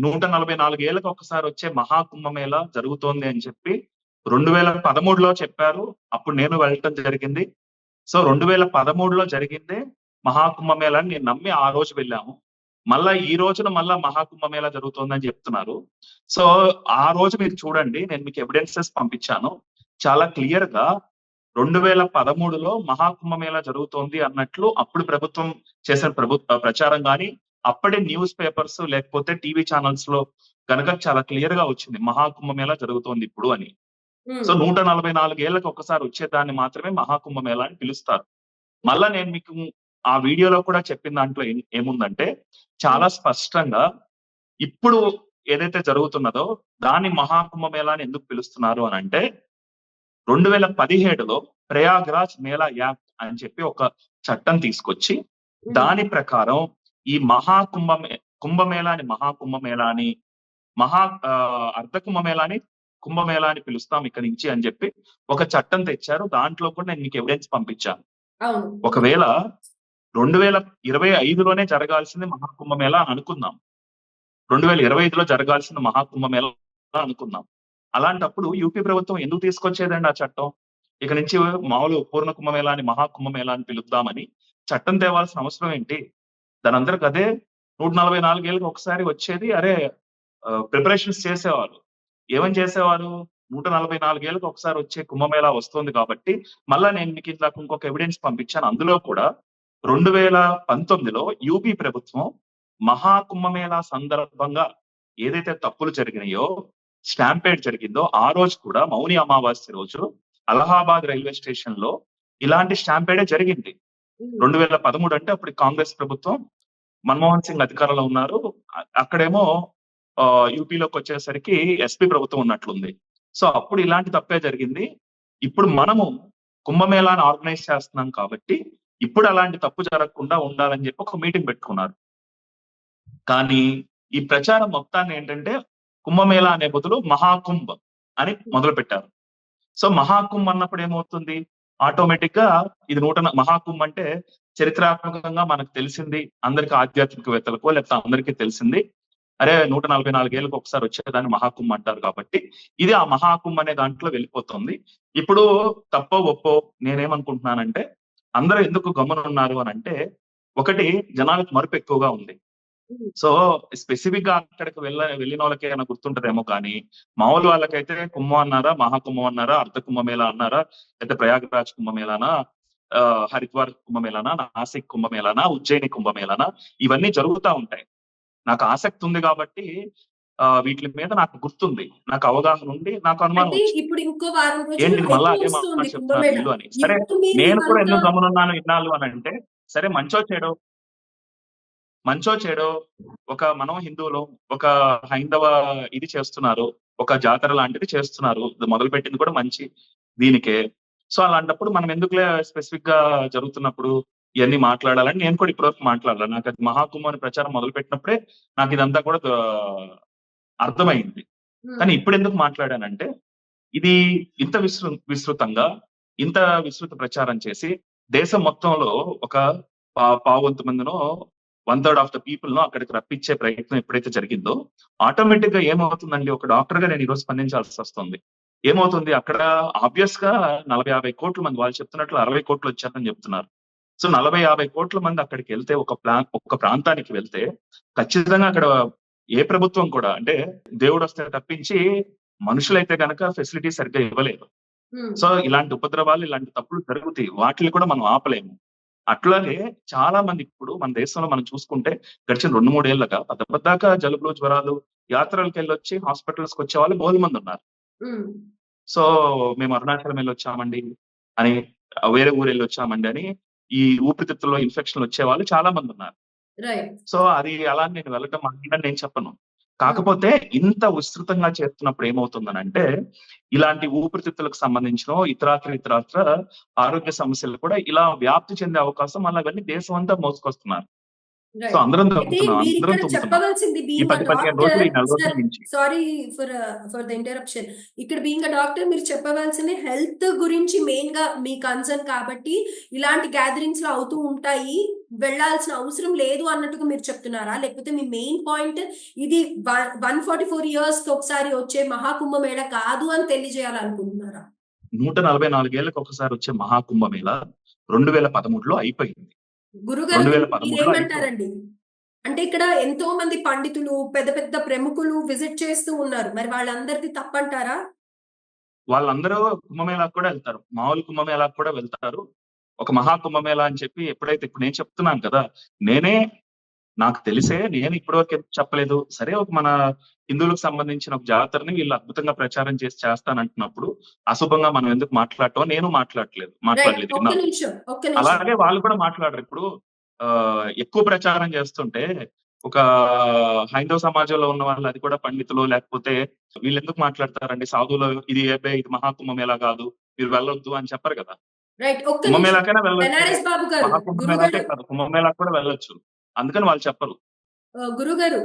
144 ఏళ్ళకి ఒకసారి వచ్చే మహాకుంభమేళ జరుగుతోంది అని చెప్పి 2013లో చెప్పారు. అప్పుడు నేను వెళ్ళటం జరిగింది. సో 2013లో జరిగిందే మహాకుంభమేళా అని నేను నమ్మి ఆ రోజు వెళ్ళాము. మళ్ళా ఈ రోజున మళ్ళా మహాకుంభమేళా జరుగుతోందని చెప్తున్నారు. సో ఆ రోజు మీరు చూడండి, నేను మీకు ఎవిడెన్సెస్ పంపించాను. చాలా క్లియర్ గా 2013లో మహాకుంభమేళా జరుగుతోంది అన్నట్లు అప్పుడు ప్రభుత్వం చేసిన ప్రచారం గాని, అప్పటి న్యూస్ పేపర్స్ లేకపోతే టీవీ ఛానల్స్ లో కనుక చాలా క్లియర్ గా వచ్చింది మహాకుంభమేళా జరుగుతోంది ఇప్పుడు అని. సో 144 ఏళ్ళకి ఒకసారి వచ్చేదాన్ని మాత్రమే మహాకుంభమేళా అని పిలుస్తారు. మళ్ళా నేను మీకు ఆ వీడియోలో కూడా చెప్పిన దాంట్లో ఏముందంటే చాలా స్పష్టంగా ఇప్పుడు ఏదైతే జరుగుతున్నదో దాన్ని మహాకుంభమేళా అని ఎందుకు పిలుస్తున్నారు అని అంటే 2017లో ప్రయాగ్రాజ్ మేళా యాక్ట్ అని చెప్పి ఒక చట్టం తీసుకొచ్చి దాని ప్రకారం ఈ కుంభమేళాని మహాకుంభమేళా అని అర్ధ కుంభమేళాని కుంభమేళా అని పిలుస్తాం ఇక్కడి నుంచి అని చెప్పి ఒక చట్టం తెచ్చారు. దాంట్లో కూడా నేను మీకు ఎవిడెన్స్ పంపించాను. ఒకవేళ 2025లోనే జరగాల్సింది మహాకుంభమేళా అనుకుందాం, 2025లో జరగాల్సిన మహాకుంభమేళా అనుకుందాం. అలాంటప్పుడు యూపీ ప్రభుత్వం ఎందుకు తీసుకొచ్చేదండి ఆ చట్టం? ఇక నుంచి మామూలు పూర్ణ కుంభమేళా అని మహాకుంభమేళా అని పిలుద్దామని చట్టం తేవాల్సిన అవసరం ఏంటి? దాని అందరికి అదే 144 ఏళ్ళకి ఒకసారి వచ్చేది. అరే ప్రిపరేషన్స్ చేసేవారు. ఏమని చేసేవారు? 144 ఏళ్ళకి ఒకసారి వచ్చే కుంభమేళా వస్తుంది కాబట్టి మళ్ళా నేను మీకు ఇందాక ఇంకొక ఎవిడెన్స్ పంపించాను. అందులో కూడా 2019లో యూపీ ప్రభుత్వం మహాకుంభమేళా సందర్భంగా ఏదైతే తప్పులు జరిగినాయో, స్టాంపేడ్ జరిగిందో ఆ రోజు కూడా మౌని అమావాస్య రోజు అలహాబాద్ రైల్వే స్టేషన్ లో ఇలాంటి స్టాంపేడే జరిగింది. 2013 అంటే అప్పుడు కాంగ్రెస్ ప్రభుత్వం, మన్మోహన్ సింగ్ అధికారంలో ఉన్నారు. అక్కడేమో యూపీలోకి వచ్చేసరికి ఎస్పీ ప్రభుత్వం ఉన్నట్లుంది. సో అప్పుడు ఇలాంటి తప్పే జరిగింది. ఇప్పుడు మనము కుంభమేళాను ఆర్గనైజ్ చేస్తున్నాం కాబట్టి ఇప్పుడు అలాంటి తప్పు జరగకుండా ఉండాలని చెప్పి ఒక మీటింగ్ పెట్టుకున్నారు. కానీ ఈ ప్రచారం మొత్తాన్ని ఏంటంటే కుంభమేళా అనే బదులు మహాకుంభ్ అని మొదలు పెట్టారు. సో మహాకుంభ్ అన్నప్పుడు ఏమవుతుంది? ఆటోమేటిక్ గా ఇది మహాకుంభ్ అంటే చరిత్రాత్మకంగా మనకు తెలిసింది, అందరికి ఆధ్యాత్మికవేత్తలకు లేకపోతే అందరికీ తెలిసింది. అరే 144 ఏళ్ళకి ఒకసారి వచ్చేదాన్ని మహాకుంభ్ అంటారు కాబట్టి ఇది ఆ మహాకుంభ్ అనే దాంట్లో వెళ్ళిపోతుంది. ఇప్పుడు తప్పో ఒప్పో నేనేమనుకుంటున్నానంటే అందరూ ఎందుకు గమనున్నారు అని అంటే, ఒకటి జనాలకు మరుపు ఎక్కువగా ఉంది. సో స్పెసిఫిక్ గా అక్కడికి వెళ్ళిన వాళ్ళకి ఏమైనా గుర్తుంటదేమో కానీ మామూలు వాళ్ళకైతే కుంభం అన్నారా, మహాకుంభం అన్నారా, అర్ధ కుంభమేళా అన్నారా, అయితే ప్రయాగరాజ్ కుంభమేళానా, హరిద్వార్ కుంభమేళానా, నాసిక్ కుంభమేళానా, ఉజ్జయిని కుంభమేళానా, ఇవన్నీ జరుగుతూ ఉంటాయి. నాకు ఆసక్తి ఉంది కాబట్టి వీటి మీద నాకు గుర్తుంది, నాకు అవగాహన ఉంది, నాకు అనుమానం ఇప్పుడు ఇంకో వారం ఏంటి మళ్ళా అదే మాట చెప్తున్నారు వీళ్ళు అని. సరే నేను కూడా ఎందుకు గమనున్నాను ఇన్నాళ్ళు అని అంటే, సరే మంచో చెడో మనం హిందువులు ఒక హైందవ ఇది చేస్తున్నారు, ఒక జాతర లాంటిది చేస్తున్నారు, మొదలు పెట్టింది కూడా మంచి దీనికే. సో అలాంటప్పుడు మనం ఎందుకులే స్పెసిఫిక్ గా జరుగుతున్నప్పుడు ఇవన్నీ మాట్లాడాలని నేను కూడా ఇప్పటివరకు మాట్లాడాలి. నాకు అది మహాకుంభం అని ప్రచారం మొదలు పెట్టినప్పుడే నాకు ఇదంతా కూడా అర్థమైంది. కానీ ఇప్పుడు ఎందుకు మాట్లాడానంటే, ఇది ఇంత విస్తృతంగా ఇంత విస్తృత ప్రచారం చేసి దేశం మొత్తంలో ఒక పావంతు మందినో 1/3 ఆఫ్ ద పీపుల్ ను అక్కడికి రప్పించే ప్రయత్నం ఎప్పుడైతే జరిగిందో ఆటోమేటిక్ గా ఏమవుతుందండి, ఒక డాక్టర్ గా నేను ఈరోజు స్పందించాల్సి వస్తుంది. ఏమవుతుంది అక్కడ ఆబ్వియస్ గా 40-50 కోట్ల మంది, వాళ్ళు చెప్తున్నట్లు 60 కోట్లు వచ్చారని చెప్తున్నారు. సో 40-50 కోట్ల మంది అక్కడికి వెళ్తే, ఒక ప్రాంతానికి వెళ్తే ఖచ్చితంగా అక్కడ ఏ ప్రభుత్వం కూడా, అంటే దేవుడు వస్తే తప్పించి మనుషులైతే గనక ఫెసిలిటీ సరిగ్గా ఇవ్వలేదు. సో ఇలాంటి ఉపద్రవాలు, ఇలాంటి తప్పులు జరుగుతాయి, వాటిని కూడా మనం ఆపలేము. అట్లాగే చాలా మంది ఇప్పుడు మన దేశంలో మనం చూసుకుంటే గడిచిన 2-3 ఏళ్ళగా పెద్దదాకా జలుబులు, జ్వరాలు, యాత్రలకు వెళ్ళొచ్చి హాస్పిటల్స్కి వచ్చే వాళ్ళు బోలు మంది ఉన్నారు. సో మేము అరుణాచలం వెళ్ళొచ్చామండి అని, వేరే ఊరు వెళ్ళొచ్చామండి అని ఈ ఊపిరితిత్తుల్లో ఇన్ఫెక్షన్ వచ్చే వాళ్ళు చాలా మంది ఉన్నారు. సో అది అలా నేను వెళ్ళటం నేను చెప్పను. కాకపోతే ఇంత విస్తృతంగా చేస్తున్నప్పుడు ఏమవుతుందనంటే, ఇలాంటి ఊపిరితిత్తులకు సంబంధించిన ఇతరాత్ర ఆరోగ్య సమస్యలు కూడా ఇలా వ్యాప్తి చెందే అవకాశం, మళ్ళీ అవన్నీ దేశం అంతా మోసుకొస్తున్నారు. సో అందరం చెప్పవలసింది సారీ ఫర్ ద ఇంటరప్షన్. ఇక్కడ బీయింగ్ అ డాక్టర్ మీరు చెప్పవలసింది హెల్త్ గురించి మెయిన్ గా మీ కన్సర్న్ కాబట్టి ఇలాంటి గ్యాదరింగ్స్ లో అవుతూ ఉంటాయి. వెళ్ళాల్సిన అవసరం లేదు అన్నట్టుగా మీరు చెప్తున్నారా? లేకపోతే మీ మెయిన్ పాయింట్ ఇది 144 ఇయర్స్‌కి ఒకసారి వచ్చే మహాకుంభమేళ కాదు అని తెలియజేయాలనుకుంటున్నారా? 144 ఏళ్లకు ఒకసారి వచ్చే మహాకుంభమేళ 2013లో అయిపోయింది. గురుగారు దీనికి 2013లో అయిపోయింది. మీరేమంటారండి? అంటే ఇక్కడ ఎంతో మంది పండితులు, పెద్ద పెద్ద ప్రముఖులు విజిట్ చేస్తూ ఉన్నారు. మరి వాళ్ళందరిది తప్పంటారా? వాళ్ళందరూ కుంభమేళాకు కూడా వెళ్తారు. మామూలు కుంభమేళాకు కూడా వెళ్తారు. ఒక మహాకుంభమేళా అని చెప్పి ఎప్పుడైతే ఇప్పుడు నేను చెప్తున్నాను కదా! నాకు తెలిసే నేను ఇప్పటివరకు ఎందుకు చెప్పలేదు. సరే ఒక మన హిందువులకు సంబంధించిన ఒక జాతరని వీళ్ళు అద్భుతంగా ప్రచారం చేసి చేస్తానంటున్నప్పుడు, అశుభంగా మనం ఎందుకు మాట్లాడటం నేను రైట్. మాట్లాడలేదు ఒక్క ఇన్నాళ్ళు. నిమిషం. ఒక్క నిమిషం. అలాగే వాళ్ళు కూడా మాట్లాడరు. ఇప్పుడు ఎక్కువ ప్రచారం చేస్తుంటే ఒక హైందవ సమాజంలో ఉన్న వాళ్ళు అది కూడా పండితులు లేకపోతే వీళ్ళెందుకు మాట్లాడతారండి? సాధువులు ఇది ఇది మహాకుంభమేళా కాదు. మీరు వెళ్ళొద్దు అని చెప్పరు కదా! రైట్. ఒక్క నిమిషం. కుంభమేళాకైనా వెళ్ళొచ్చు. బెనారస్ బాబు గారు, మహాకుంభమేళాకే గురుగారు కాదు కుంభమేళాకు కూడా వెళ్ళొచ్చు. అందుకని వాళ్ళు చెప్పరు. గురుగారు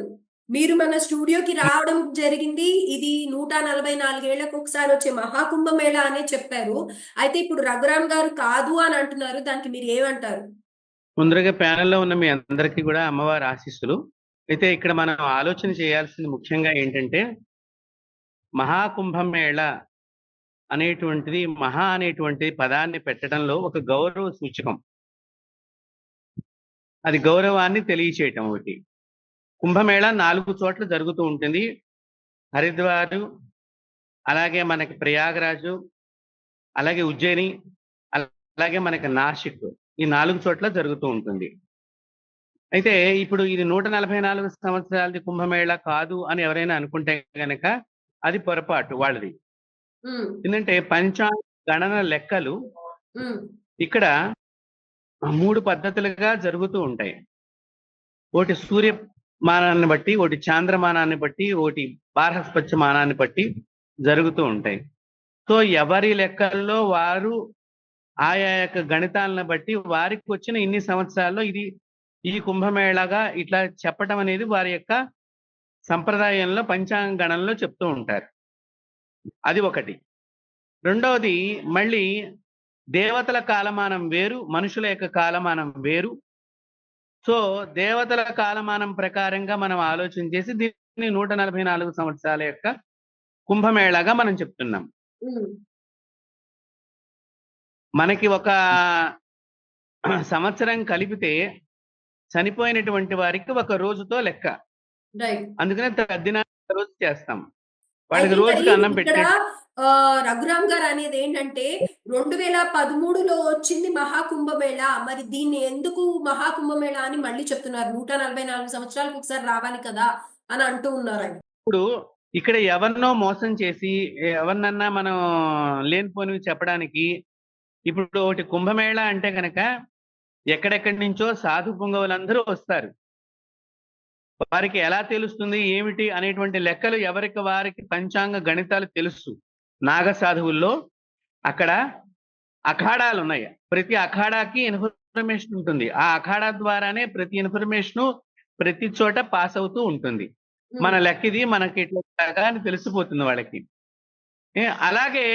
మీరు మన స్టూడియోకి రావడం జరిగింది. ఇది 144 ఏళ్లకు ఒకసారి వచ్చే మహాకుంభమేళ అనే చెప్పారు. అయితే ఇప్పుడు రఘురామ్ గారు కాదు అని అంటున్నారు. దానికి మీరు ఏమంటారు? ముందరగా ప్యానెల్లో ఉన్న మీ అందరికీ కూడా అమ్మవారి ఆశీస్సులు. అయితే ఇక్కడ మనం ఆలోచన చేయాల్సింది ముఖ్యంగా ఏంటంటే, మహాకుంభమేళ అనేటువంటిది మహా అనేటువంటి పదాన్ని పెట్టడంలో ఒక గౌరవ సూచకం. అది గౌరవాన్ని తెలియచేయటం ఒకటి. కుంభమేళ 4 చోట్ల జరుగుతూ ఉంటుంది. హరిద్వారు, అలాగే మనకి ప్రయాగరాజు, అలాగే ఉజ్జయిని, అలాగే మనకి నాసిక్. ఈ 4 చోట్ల జరుగుతూ ఉంటుంది. అయితే ఇప్పుడు ఇది 144 సంవత్సరాలది కుంభమేళ కాదు అని ఎవరైనా అనుకుంటే గనక అది పొరపాటు వాళ్ళది. హ్మ్. ఎందుకంటే పంచాంగ గణన లెక్కలు హ్మ్. ఇక్కడ 3 పద్ధతులుగా జరుగుతూ ఉంటాయి. ఒకటి సూర్యమానాన్ని బట్టి, ఒకటి చాంద్రమానాన్ని బట్టి, ఒకటి బార్హస్పత్య మానాన్ని బట్టి జరుగుతూ ఉంటాయి. సో ఎవరి లెక్కల్లో వారు ఆయా యొక్క గణితాలను బట్టి వారికి వచ్చిన ఇన్ని సంవత్సరాల్లో ఈ కుంభమేళాగా ఇట్లా చెప్పటం అనేది వారి యొక్క సంప్రదాయంలో పంచాంగ గణనలో చెప్తూ ఉంటారు. అది ఒకటి. రెండవది మళ్ళీ దేవతల కాలమానం వేరు, మనుషుల యొక్క కాలమానం వేరు. సో దేవతల కాలమానం ప్రకారంగా మనం ఆలోచన చేసి దీన్ని 144 సంవత్సరాల యొక్క కుంభమేళాగా మనం చెప్తున్నాం. హ్మ్. మనకి ఒక సంవత్సరం కలిపితే చనిపోయినటువంటి వారికి ఒక రోజుతో లెక్క. రైట్. అందుకనే తద్దినాన్ని ఒక రోజు చేస్తాం. అయితే వాళ్ళకి మరి రోజుకి అన్నం ఇక్కడ పెట్టే రఘురామ్ గారు అనేది ఏంటంటే 2013లో వచ్చింది మహాకుంభమేళ. మరి దీన్ని ఎందుకు మహాకుంభమేళ అని మళ్ళీ చెప్తున్నారు? 144 సంవత్సరాలకు ఒకసారి రావాలి కదా అని అంటూ ఉన్నారు ఆయన. ఇప్పుడు ఇక్కడ ఎవరినో మోసం చేసి ఎవరినన్నా మనం లేనిపోనివి చెప్పడానికి ఇప్పుడు ఒకటి కుంభమేళ అంటే కనుక ఎక్కడెక్కడి నుంచో సాధు పుంగవులందరూ వస్తారు. వారికి ఎలా తెలుస్తుంది ఏమిటి అనేటువంటి లెక్కలు ఎవరికి వారికి పంచాంగ గణితాలు తెలుసు. నాగ సాధువుల్లో అక్కడ అఖాడాలు ఉన్నాయి. ప్రతి అఖాడాకి ఇన్ఫర్మేషన్ ఉంటుంది. ఆ అఖాడా ద్వారానే ప్రతి ఇన్ఫర్మేషన్ ప్రతి చోట పాస్ అవుతూ ఉంటుంది. మన లెక్క ఇది, మనకి ఇట్లా అని తెలిసిపోతుంది వాళ్ళకి. అలాగే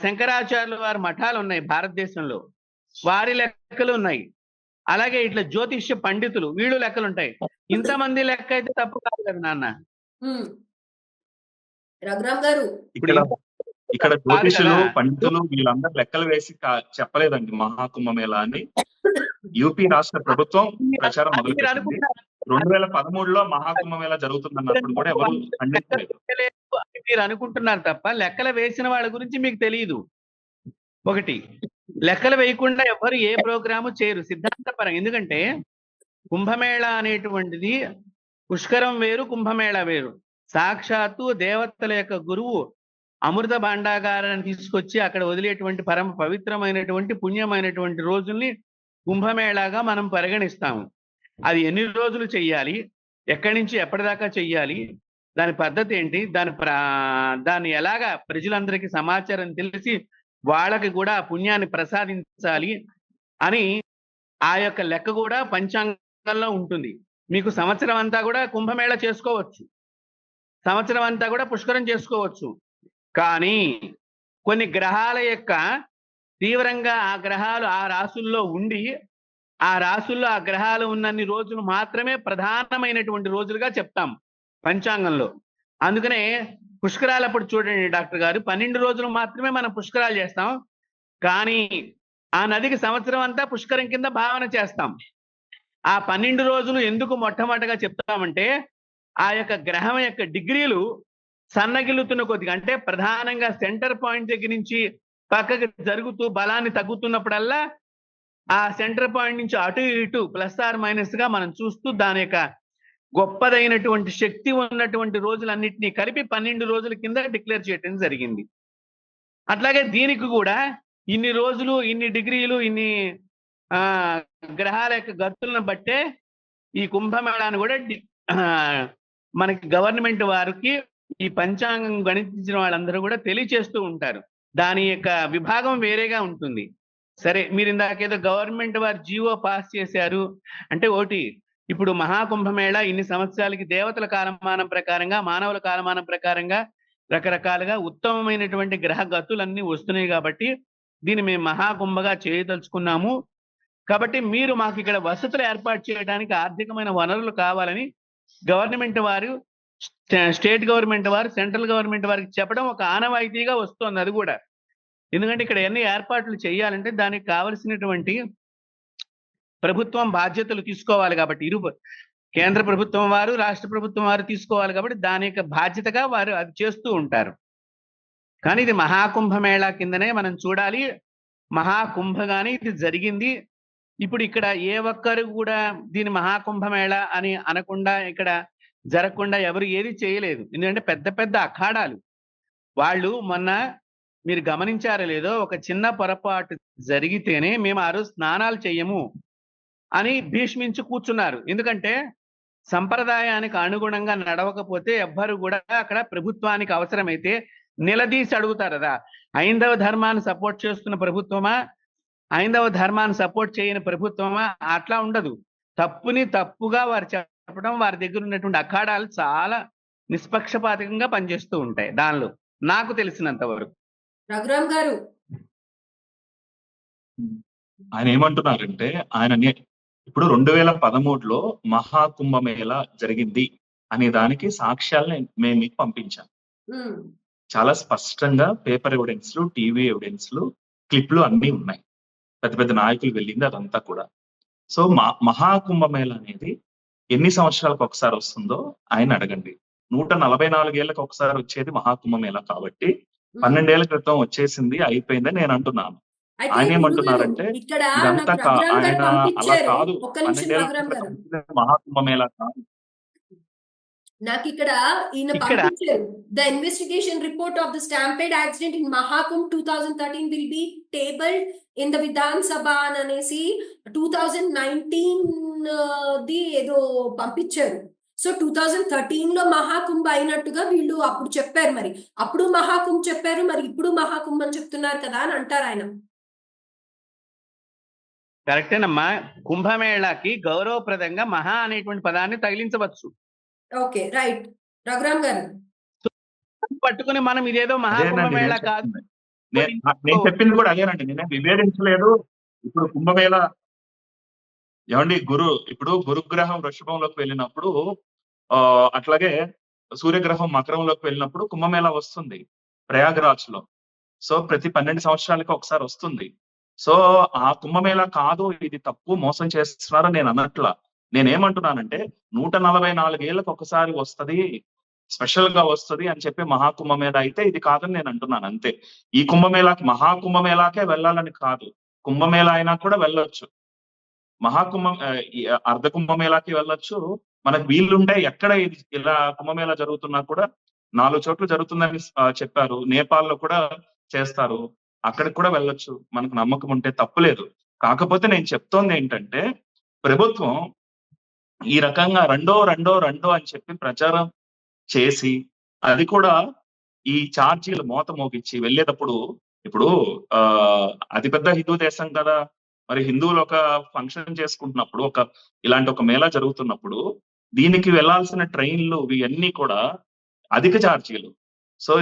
శంకరాచార్యుల వారి మఠాలు ఉన్నాయి భారతదేశంలో, వారి లెక్కలు ఉన్నాయి. అలాగే ఇట్లా జ్యోతిష్య పండితులు వీళ్ళు లెక్కలు ఉంటాయి. ఇంతమంది లెక్క అయితే తప్పు కాదు కదా నాన్న. రఘురామ్ గారు ఇక్కడ జ్యోతిషులు పండితులు వీళ్ళందరూ లెక్కలు వేసి చెప్పలేదండి మహాకుంభమేళ అని. యూపీ రాష్ట్ర ప్రభుత్వం ప్రచారం మొదలుపెట్టింది. 2013లో మహాకుంభమేళ జరుగుతుందన్నప్పుడు కూడా ఎవరు ఖండించలేదు. మీరు అనుకుంటున్నారు తప్ప లెక్కలు వేసిన వాళ్ళ గురించి మీకు తెలియదు. ఒకటి, లెక్కలు వేయకుండా ఎవరు ఏ ప్రోగ్రాము చేయరు సిద్ధాంతపరంగా. ఎందుకంటే కుంభమేళ అనేటువంటిది పుష్కరం వేరు, కుంభమేళ వేరు. సాక్షాత్తు దేవతల యొక్క గురువు అమృత భాండాగారాన్ని తీసుకొచ్చి అక్కడ వదిలేటువంటి పరమ పవిత్రమైనటువంటి పుణ్యమైనటువంటి రోజుల్ని కుంభమేళాగా మనం పరిగణిస్తాము. అది ఎన్ని రోజులు చెయ్యాలి, ఎక్కడి నుంచి ఎప్పటిదాకా చెయ్యాలి, దాని పద్ధతి ఏంటి, దాన్ని ఎలాగా ప్రజలందరికీ సమాచారం తెలిసి వాళ్ళకి కూడా పుణ్యాన్ని ప్రసాదించాలి అని ఆ యొక్క లెక్క కూడా పంచాంగంలో ఉంటుంది. మీకు సంవత్సరం అంతా కూడా కుంభమేళ చేసుకోవచ్చు, సంవత్సరం అంతా కూడా పుష్కరం చేసుకోవచ్చు. కానీ కొన్ని గ్రహాల యొక్క తీవ్రంగా ఆ గ్రహాలు ఆ రాసుల్లో ఉండి ఆ రాసుల్లో ఆ గ్రహాలు ఉన్నన్ని రోజులు మాత్రమే ప్రధానమైనటువంటి రోజులుగా చెప్తాం పంచాంగంలో. అందుకనే పుష్కరాలప్పుడు చూడండి డాక్టర్ గారు, 12 రోజులు మాత్రమే మనం పుష్కరాలు చేస్తాం. కానీ ఆ నదికి సంవత్సరం అంతా పుష్కరం కింద భావన చేస్తాం. ఆ 12 రోజులు ఎందుకు మొట్టమొదటిగా చెప్తామంటే ఆ యొక్క గ్రహం యొక్క డిగ్రీలు సన్నగిల్లుతున్న కొద్దిగా, అంటే ప్రధానంగా సెంటర్ పాయింట్ దగ్గర నుంచి పక్కకి జరుగుతూ బలాన్ని తగ్గుతున్నప్పుడల్లా ఆ సెంటర్ పాయింట్ నుంచి అటు ఇటు ప్లస్ ఆర్ మైనస్ గా మనం చూస్తూ దాని యొక్క గొప్పదైనటువంటి శక్తి ఉన్నటువంటి రోజులన్నింటినీ కలిపి 12 రోజుల కింద డిక్లేర్ చేయడం జరిగింది. అట్లాగే దీనికి కూడా ఇన్ని రోజులు, ఇన్ని డిగ్రీలు, ఇన్ని గ్రహాల యొక్క గతులను బట్టే ఈ కుంభమేళాన్ని కూడా మనకి గవర్నమెంట్ వారికి ఈ పంచాంగం గణించిన వాళ్ళందరూ కూడా తెలియచేస్తూ ఉంటారు. దాని యొక్క విభాగం వేరేగా ఉంటుంది. సరే, మీరు ఇందాకేదో గవర్నమెంట్ వారు జీవో పాస్ చేశారు అంటే, ఒకటి ఇప్పుడు మహాకుంభమేళ ఇన్ని సంవత్సరాలకి దేవతల కాలమానం ప్రకారంగా, మానవుల కాలమానం ప్రకారంగా రకరకాలుగా ఉత్తమమైనటువంటి గ్రహ గతులన్నీ వస్తున్నాయి కాబట్టి దీన్ని మేము మహాకుంభగా చేయదలుచుకున్నాము. కాబట్టి మీరు మాకు ఇక్కడ వసతులు ఏర్పాటు చేయడానికి ఆర్థికమైన వనరులు కావాలని గవర్నమెంట్ వారు, స్టేట్ గవర్నమెంట్ వారు, సెంట్రల్ గవర్నమెంట్ వారికి చెప్పడం ఒక ఆనవాయితీగా వస్తుంది. అది కూడా ఎందుకంటే ఇక్కడ ఎన్ని ఏర్పాట్లు చేయాలంటే దానికి కావలసినటువంటి ప్రభుత్వం బాధ్యతలు తీసుకోవాలి కాబట్టి, కేంద్ర ప్రభుత్వం వారు, రాష్ట్ర ప్రభుత్వం వారు తీసుకోవాలి కాబట్టి దాని యొక్క బాధ్యతగా వారు అది చేస్తూ ఉంటారు. కానీ ఇది మహాకుంభమేళా కిందనే మనం చూడాలి. మహాకుంభగానే ఇది జరిగింది. ఇప్పుడు ఇక్కడ ఏ ఒక్కరు కూడా దీని మహాకుంభమేళా అని అనకుండా, ఇక్కడ జరగకుండా ఎవరు ఏది చేయలేదు. ఎందుకంటే పెద్ద పెద్ద అఖాడాలు వాళ్ళు, మొన్న మీరు గమనించారో లేదో, ఒక చిన్న పొరపాటు జరిగితేనే మేము ఆ రోజు స్నానాలు చెయ్యము అని భీష్మించి కూర్చున్నారు. ఎందుకంటే సంప్రదాయానికి అనుగుణంగా నడవకపోతే ఎవ్వరు కూడా అక్కడ ప్రభుత్వానికి అవసరమైతే నిలదీసి అడుగుతారు కదా. హైందవ ధర్మాన్ని సపోర్ట్ చేస్తున్న ప్రభుత్వమా, హైందవ ధర్మాన్ని సపోర్ట్ చేయని ప్రభుత్వమా, అట్లా ఉండదు. తప్పుని తప్పుగా వారు చెప్పడం, వారి దగ్గర ఉన్నటువంటి అఖాడాలు చాలా నిష్పక్షపాతంగా పనిచేస్తూ ఉంటాయి. దానిలో నాకు తెలిసినంత వరకు. రఘురామ్ గారు ఆయన ఏమంటున్నారంటే, ఇప్పుడు 2013లో మహాకుంభమేళ జరిగింది అనే దానికి సాక్ష్యాలను మేము మీకు పంపించాం. చాలా స్పష్టంగా పేపర్ ఎవిడెన్స్లు, టీవీ ఎవిడెన్స్లు, క్లిప్లు అన్ని ఉన్నాయి. పెద్ద పెద్ద నాయకులు వెళ్ళింది అదంతా కూడా. సో మహాకుంభమేళ అనేది ఎన్ని సంవత్సరాలకు ఒకసారి వస్తుందో ఆయన అడగండి. 144 ఏళ్ళకి ఒకసారి వచ్చేది మహాకుంభమేళ కాబట్టి 12 ఏళ్ల క్రితం వచ్చేసింది, అయిపోయిందని నేను అంటున్నాను. ఆయన ఏమంటున్నారంటే ఇదంతా ఆయన అలా కాదు, 12 ఏళ్ల క్రితం మహాకుంభమేళ కాదు. నాకు ఇక్కడ ఈయన పంపించారు, the investigation report of the stampede accident in Mahakumbh 2013 will be tabled in the Vidhan సభ అని అనేసి 2019 ది ఏదో పంపించారు. సో 2013 లో మహాకుంభ అయినట్టుగా వీళ్ళు అప్పుడు చెప్పారు. మరి అప్పుడు మహాకుంభ్ చెప్పారు, మరి ఇప్పుడు మహాకుంభ్ అని చెప్తున్నారు కదా అని అంటారు ఆయన. కరెక్టేనమ్మా. కుంభమేళాకి గౌరవప్రదంగా మహా అనేటువంటి పదాన్ని తగిలించవచ్చు. Okay, right. రఘురామ్ గారు పట్టుకుని మనం ఇదేదో మహాకుంభమేళా కాదు, నేను చెప్పింది కూడా అదేనండి, నేనే వివేదించలేదు. ఇప్పుడు కుంభమేళ ఏమండి, ఇప్పుడు గురుగ్రహం వృషభంలోకి వెళ్ళినప్పుడు, అట్లాగే సూర్యగ్రహం మకరంలోకి వెళ్ళినప్పుడు కుంభమేళ వస్తుంది ప్రయాగరాజ్ లో. సో ప్రతి 12 సంవత్సరాలకి ఒకసారి వస్తుంది. సో ఆ కుంభమేళ కాదు, ఇది తప్పు, మోసం చేస్తున్నారని నేను అన్నట్ల. నేనేమంటున్నానంటే 144 ఏళ్ళకి ఒకసారి వస్తుంది, స్పెషల్ గా వస్తుంది అని చెప్పి మహాకుంభమేళ అయితే ఇది కాదని నేను అంటున్నాను అంతే. ఈ కుంభమేళాకి, మహాకుంభమేళాకే వెళ్ళాలని కాదు, కుంభమేళ అయినా కూడా వెళ్ళొచ్చు, అర్ధ కుంభమేళాకి వెళ్ళొచ్చు. మనకు వీళ్ళుంటే ఎక్కడ ఇలా కుంభమేళా జరుగుతున్నా కూడా 4 చోట్ల జరుగుతుందని చెప్పారు. నేపాల్లో కూడా చేస్తారు, అక్కడికి కూడా వెళ్ళొచ్చు, మనకు నమ్మకం ఉంటే తప్పులేదు. కాకపోతే నేను చెప్తోంది ఏంటంటే, ప్రభుత్వం ఈ రకంగా రెండో అని చెప్పి ప్రచారం చేసి, అది కూడా ఈ ఛార్జీలు మోత మోగించి వెళ్ళేటప్పుడు, ఇప్పుడు అతిపెద్ద హిందూ దేశం కదా, మరి హిందువులు ఒక ఫంక్షన్ చేసుకుంటున్నప్పుడు, ఇలాంటి ఒక మేళా జరుగుతున్నప్పుడు దీనికి వెళ్లాల్సిన ట్రైన్లు ఇవన్నీ కూడా అధిక ఛార్జీలు. సో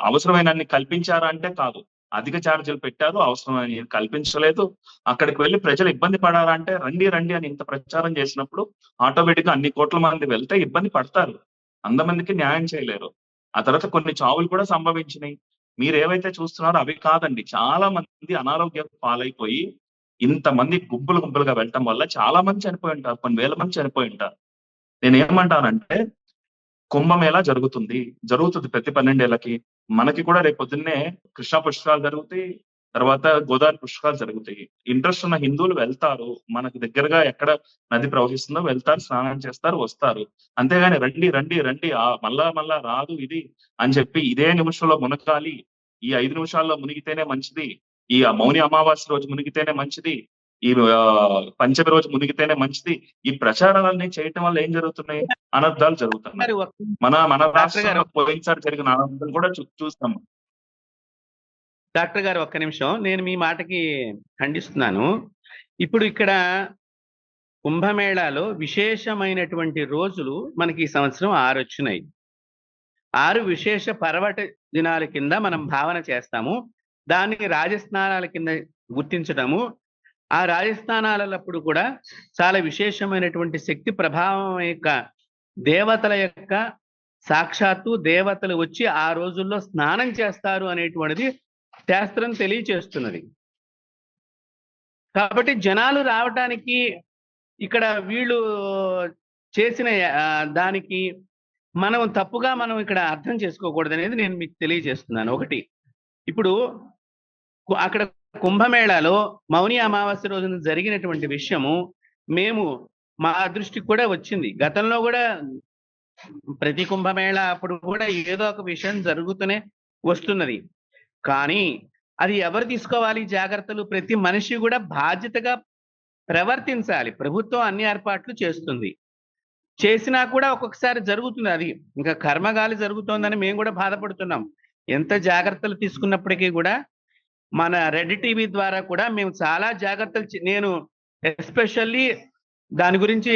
అవసరమైనన్ని కల్పించారా అంటే కాదు, అధిక ఛార్జీలు పెట్టారు, అవసరమైన కల్పించలేదు. అక్కడికి వెళ్లి ప్రజలు ఇబ్బంది పడాలంటే రండి రండి అని ఇంత ప్రచారం చేసినప్పుడు ఆటోమేటిక్ గా అన్ని కోట్ల మంది వెళ్తే ఇబ్బంది పడతారు. అంతమందికి న్యాయం చేయలేరు. ఆ తర్వాత కొన్ని చావులు కూడా సంభవించినాయి. మీరు ఏవైతే చూస్తున్నారో అవి కాదండి. చాలా మంది అనారోగ్యం పాలైపోయి ఇంతమంది గుంపులు గుంపులుగా వెళ్ళటం వల్ల చాలా మంది చనిపోయి ఉంటారు. కొన్ని వేల మంది చనిపోయి ఉంటారు. నేనేమంటానంటే కుంభమేళా జరుగుతుంది ప్రతి 12 ఏళ్లకి. మనకి కూడా రేపు పొద్దున్నే కృష్ణా పుష్కరాలు జరుగుతాయి. తర్వాత గోదావరి పుష్కరాలు జరుగుతాయి. ఇంట్రెస్ట్ ఉన్న హిందువులు వెళ్తారు. మనకు దగ్గరగా ఎక్కడ నది ప్రవహిస్తుందో వెళ్తారు, స్నానం చేస్తారు, వస్తారు. అంతేగాని రండి రండి రండి మళ్ళా రాదు ఇది అని చెప్పి ఇదే నిమిషంలో మునగాలి, ఈ 5 నిమిషాల్లో మునిగితేనే మంచిది, ఈ మౌని అమావాస్య రోజు మునిగితేనే మంచిది, ఈ పంచమి రోజు మునిగితేనే మంచిది, ఈ ప్రచారాలన్నీ చేయటం వల్ల ఏం జరుగుతున్నాయి? అనర్థాలు జరుగుతున్నాయి. మన రాష్ట్రంలో పోయినసారి జరిగిన అనర్థాలు కూడా చూస్తాము. డాక్టర్ గారు ఒక్క నిమిషం, నేను మీ మాటకి ఖండిస్తున్నాను. ఇప్పుడు ఇక్కడ కుంభమేళాలో విశేషమైనటువంటి రోజులు మనకి ఈ సంవత్సరం 6 వచ్చినాయి. 6 విశేష పర్వట దినాల కింద మనం భావన చేస్తాము. దాన్ని రాజస్నానాల కింద గుర్తించడము. ఆ రాజస్థానాలప్పుడు కూడా చాలా విశేషమైనటువంటి శక్తి ప్రభావం యొక్క దేవతల యొక్క సాక్షాత్తు దేవతలు వచ్చి ఆ రోజుల్లో స్నానం చేస్తారు అనేటువంటిది శాస్త్రం తెలియచేస్తున్నది. కాబట్టి జనాలు రావటానికి ఇక్కడ వీళ్ళు చేసిన దానికి మనం తప్పుగా మనం ఇక్కడ అర్థం చేసుకోకూడదు అనేది నేను మీకు తెలియజేస్తున్నాను. ఒకటి, ఇప్పుడు అక్కడ కుంభమేళాలో మౌని అమావాస్య రోజున జరిగినటువంటి విషయము మేము మా దృష్టికి కూడా వచ్చింది. గతంలో కూడా ప్రతి కుంభమేళా అప్పుడు కూడా ఏదో ఒక విషయం జరుగుతూనే వస్తున్నది. కానీ అది ఎవరు తీసుకోవాలి జాగ్రత్తలు? ప్రతి మనిషి కూడా బాధ్యతగా ప్రవర్తించాలి. ప్రభుత్వం అన్ని ఏర్పాట్లు చేస్తుంది, చేసినా కూడా ఒక్కొక్కసారి జరుగుతుంది. అది ఇంకా కర్మగాలి జరుగుతోందని మేము కూడా బాధపడుతున్నాం. ఎంత జాగ్రత్తలు తీసుకున్నప్పటికీ కూడా మన రెడ్ టీవీ ద్వారా కూడా మేము చాలా జాగ్రత్తలు నేను ఎస్పెషల్లీ దాని గురించి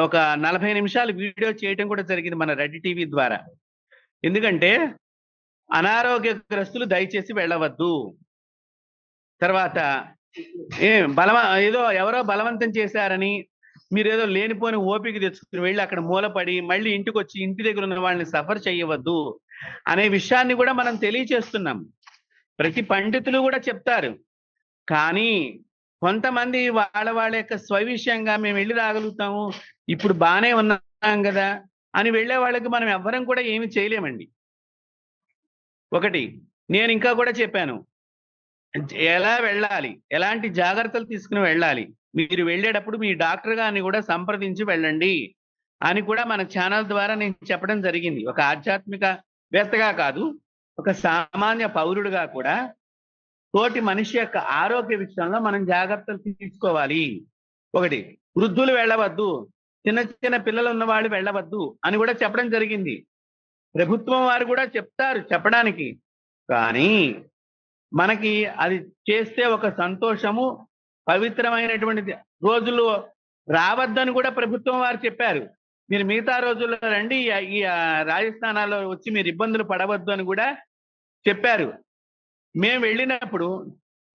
ఒక 40 నిమిషాలు వీడియో చేయటం కూడా జరిగింది మన రెడ్ టీవీ ద్వారా. ఎందుకంటే అనారోగ్యగ్రస్తులు దయచేసి వెళ్ళవద్దు. తర్వాత ఏదో ఎవరో బలవంతం చేశారని మీరేదో లేనిపోని ఓపిక తెచ్చుకుని వెళ్ళి అక్కడ మూలపడి మళ్ళీ ఇంటికి వచ్చి ఇంటి దగ్గర ఉన్న వాళ్ళని సఫర్ చేయవద్దు అనే విషయాన్ని కూడా మనం తెలియచేస్తున్నాం. ప్రతి పండితులు కూడా చెప్తారు. కానీ కొంతమంది వాళ్ళ యొక్క స్వవిషయంగా మేము వెళ్ళి రాగలుగుతాము, ఇప్పుడు బాగానే ఉన్నాం కదా అని వెళ్ళే వాళ్ళకి మనం ఎవ్వరం కూడా ఏమి చేయలేమండి. ఒకటి, నేను ఇంకా కూడా చెప్పాను ఎలా వెళ్ళాలి, ఎలాంటి జాగ్రత్తలు తీసుకుని వెళ్ళాలి. మీరు వెళ్ళేటప్పుడు మీ డాక్టర్ గారిని కూడా సంప్రదించి వెళ్ళండి అని కూడా మన ఛానల్ ద్వారా నేను చెప్పడం జరిగింది. ఒక ఆధ్యాత్మికవేత్తగా కాదు, ఒక సామాన్య పౌరుడిగా కూడా తోటి మనిషి యొక్క ఆరోగ్య విషయంలో మనం జాగ్రత్తలు తీసుకోవాలి. ఒకటి, వృద్ధులు వెళ్ళవద్దు, చిన్న చిన్న పిల్లలు ఉన్న వాళ్ళు వెళ్ళవద్దు అని కూడా చెప్పడం జరిగింది. ప్రభుత్వం వారు కూడా చెప్తారు చెప్పడానికి, కానీ మనకి అది చేస్తే ఒక సంతోషము, పవిత్రమైనటువంటి రోజులు రావద్దని కూడా ప్రభుత్వం వారు చెప్పారు. మీరు మిగతా రోజుల్లో రండి, ఈ రాజస్థానాల్లో వచ్చి మీరు ఇబ్బందులు పడవద్దు అని కూడా చెప్పారు. మేము వెళ్ళినప్పుడు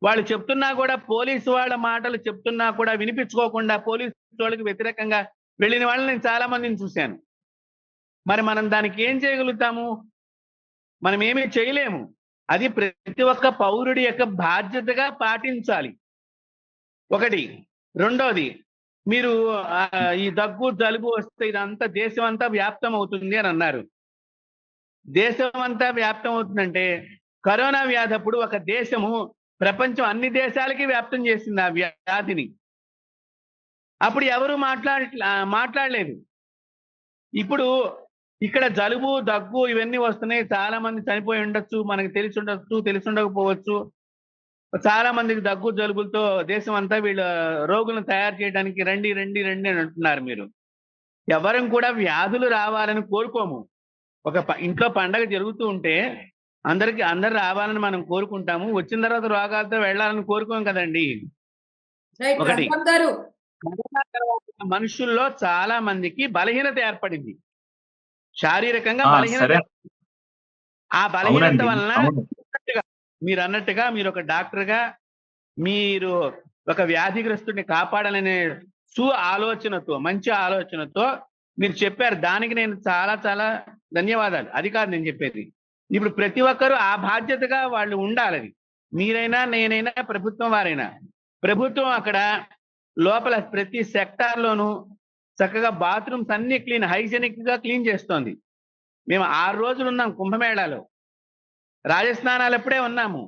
వాళ్ళు చెప్తున్నా కూడా, పోలీసు వాళ్ళ మాటలు చెప్తున్నా కూడా వినిపించుకోకుండా పోలీసు వాళ్ళకి వ్యతిరేకంగా వెళ్ళిన వాళ్ళని నేను చాలా మందిని చూశాను. మరి మనం దానికి ఏం చేయగలుగుతాము? మనం ఏమీ చేయలేము. అది ప్రతి ఒక్క పౌరుడి యొక్క బాధ్యతగా పాటించాలి. ఒకటి. రెండోది, మీరు ఈ దగ్గు జలుబు వస్తే ఇదంతా దేశం అంతా వ్యాప్తం అవుతుంది అని అన్నారు. దేశం అంతా వ్యాప్తం అవుతుందంటే కరోనా వ్యాధి అప్పుడు ఒక దేశము ప్రపంచం అన్ని దేశాలకి వ్యాప్తం చేసింది ఆ వ్యాధిని. అప్పుడు ఎవరు మాట్లాడలేదు. ఇప్పుడు ఇక్కడ జలుబు దగ్గు ఇవన్నీ వస్తున్నాయి, చాలా మంది చనిపోయి ఉండొచ్చు, మనకి తెలిసి ఉండొచ్చు, తెలిసి ఉండకపోవచ్చు. చాలా మందికి దగ్గు జలుబులతో దేశం అంతా వీళ్ళ రోగులను తయారు చేయడానికి రండి రండి రండి అని అంటున్నారు. మీరు ఎవరం కూడా వ్యాధులు రావాలని కోరుకోము. ఒక ఇంట్లో పండగ జరుగుతూ ఉంటే అందరు రావాలని మనం కోరుకుంటాము, వచ్చిన తర్వాత రోగాలతో వెళ్ళాలని కోరుకోం కదండి. ఒకటి, మనుషుల్లో చాలా మందికి బలహీనత ఏర్పడింది, శారీరకంగా బలహీనత. ఆ బలహీనత వలన మీరు అన్నట్టుగా మీరు ఒక డాక్టర్గా మీరు ఒక వ్యాధిగ్రస్తుడిని కాపాడాలనే ఆలోచనతో, మంచి ఆలోచనతో మీరు చెప్పారు. దానికి నేను చాలా చాలా ధన్యవాదాలు. అది కాదు నేను చెప్పేది. ఇప్పుడు ప్రతి ఒక్కరూ ఆ బాధ్యతగా వాళ్ళు ఉండాలి. మీరైనా, నేనైనా, ప్రభుత్వం వారైనా. ప్రభుత్వం అక్కడ లోపల ప్రతి సెక్టార్ లోనూ చక్కగా బాత్రూమ్స్ అన్ని హైజెనిక్ గా క్లీన్ చేస్తోంది. మేము 6 రోజులు ఉన్నాం కుంభమేళాలో. రాజస్నానాలు అప్పుడే ఉన్నాము.